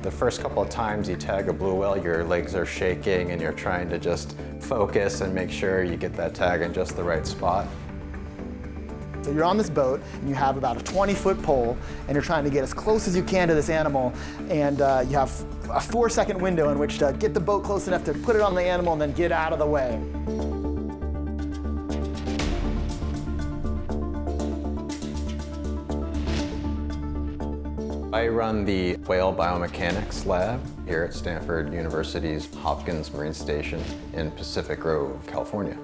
The first couple of times you tag a blue whale, your legs are shaking and you're trying to just focus and make sure you get that tag in just the right spot. So you're on this boat and you have about a 20-foot pole and you're trying to get as close as you can to this animal, and you have a 4-second window in which to get the boat close enough to put it on the animal and then get out of the way. I run the whale biomechanics lab here at Stanford University's Hopkins Marine Station in Pacific Grove, California.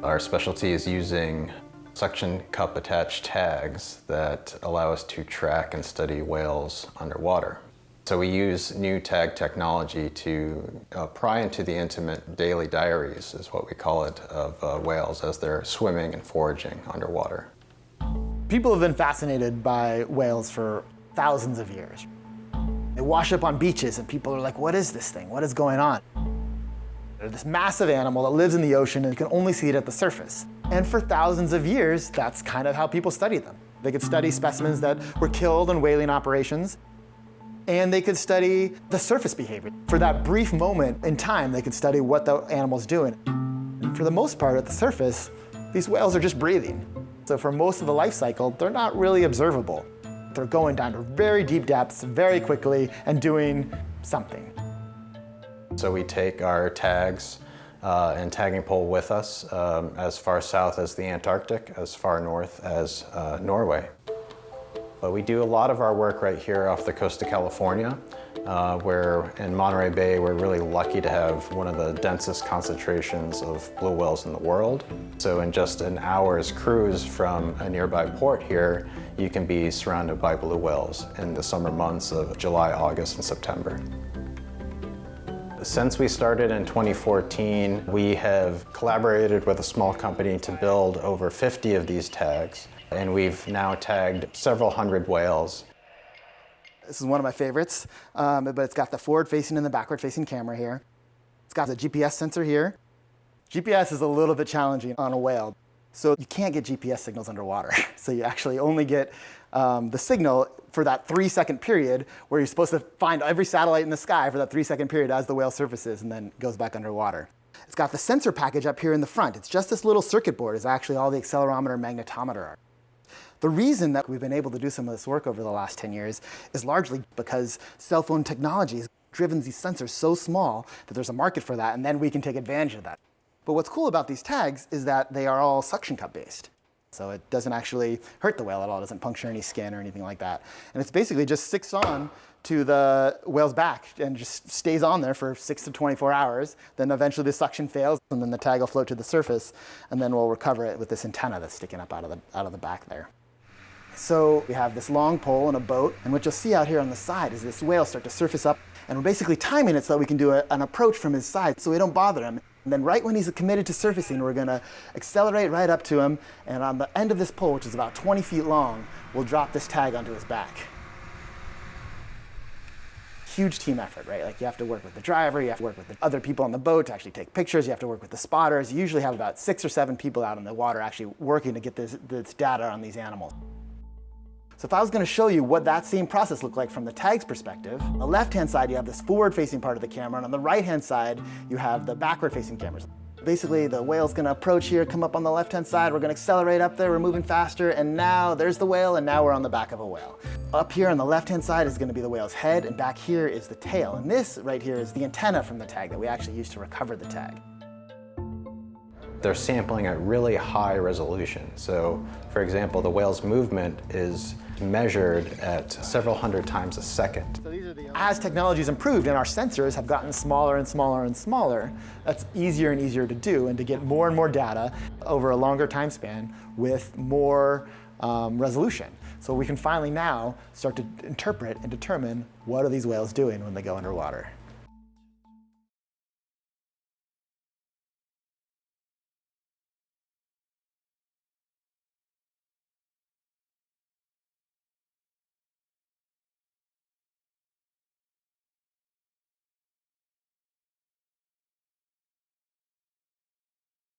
Our specialty is using suction cup attached tags that allow us to track and study whales underwater. So we use new tag technology to pry into the intimate daily diaries, is what we call it, of whales as they're swimming and foraging underwater. People have been fascinated by whales for thousands of years. They wash up on beaches and people are like, what is this thing? What is going on? They're this massive animal that lives in the ocean and you can only see it at the surface. And for thousands of years, that's kind of how people study them. They could study specimens that were killed in whaling operations, and they could study the surface behavior. For that brief moment in time, they could study what the animal's doing. And for the most part, at the surface, these whales are just breathing. So for most of the life cycle, they're not really observable. They're going down to very deep depths very quickly and doing something. So we take our tags and tagging pole with us as far south as the Antarctic, as far north as Norway. But we do a lot of our work right here off the coast of California, where in Monterey Bay we're really lucky to have one of the densest concentrations of blue whales in the world. So in just an hour's cruise from a nearby port here, you can be surrounded by blue whales in the summer months of July, August, and September. Since we started in 2014, we have collaborated with a small company to build over 50 of these tags, and we've now tagged several hundred whales. This is one of my favorites, but it's got the forward-facing and the backward-facing camera here. It's got a GPS sensor here. GPS is a little bit challenging on a whale, so you can't get GPS signals underwater. So you actually only get the signal for that 3-second period where you're supposed to find every satellite in the sky for that 3-second period as the whale surfaces and then goes back underwater. It's got the sensor package up here in the front. It's just this little circuit board is actually all the accelerometer and magnetometer are. The reason that we've been able to do some of this work over the last 10 years is largely because cell phone technology has driven these sensors so small that there's a market for that, and then we can take advantage of that. But what's cool about these tags is that they are all suction cup based. So it doesn't actually hurt the whale at all. It doesn't puncture any skin or anything like that. And it's basically just sticks on to the whale's back and just stays on there for 6 to 24 hours. Then eventually the suction fails and then the tag will float to the surface, and then we'll recover it with this antenna that's sticking up out of the back there. So we have this long pole and a boat, and what you'll see out here on the side is this whale start to surface up, and we're basically timing it so that we can do an approach from his side so we don't bother him. And then right when he's committed to surfacing, we're going to accelerate right up to him, and on the end of this pole, which is about 20 feet long, we'll drop this tag onto his back. Huge team effort, right? Like you have to work with the driver, you have to work with the other people on the boat to actually take pictures, you have to work with the spotters. You usually have about 6 or 7 people out in the water actually working to get this data on these animals. So if I was going to show you what that same process looked like from the tag's perspective, on the left-hand side you have this forward-facing part of the camera, and on the right-hand side you have the backward-facing cameras. Basically the whale's going to approach here, come up on the left-hand side, we're going to accelerate up there, we're moving faster, and now there's the whale, and now we're on the back of a whale. Up here on the left-hand side is going to be the whale's head, and back here is the tail. And this right here is the antenna from the tag that we actually use to recover the tag. They're sampling at really high resolution. So, for example, the whale's movement is measured at several hundred times a second. As technology's improved and our sensors have gotten smaller and smaller and smaller, that's easier and easier to do and to get more and more data over a longer time span with more resolution. So we can finally now start to interpret and determine what are these whales doing when they go underwater.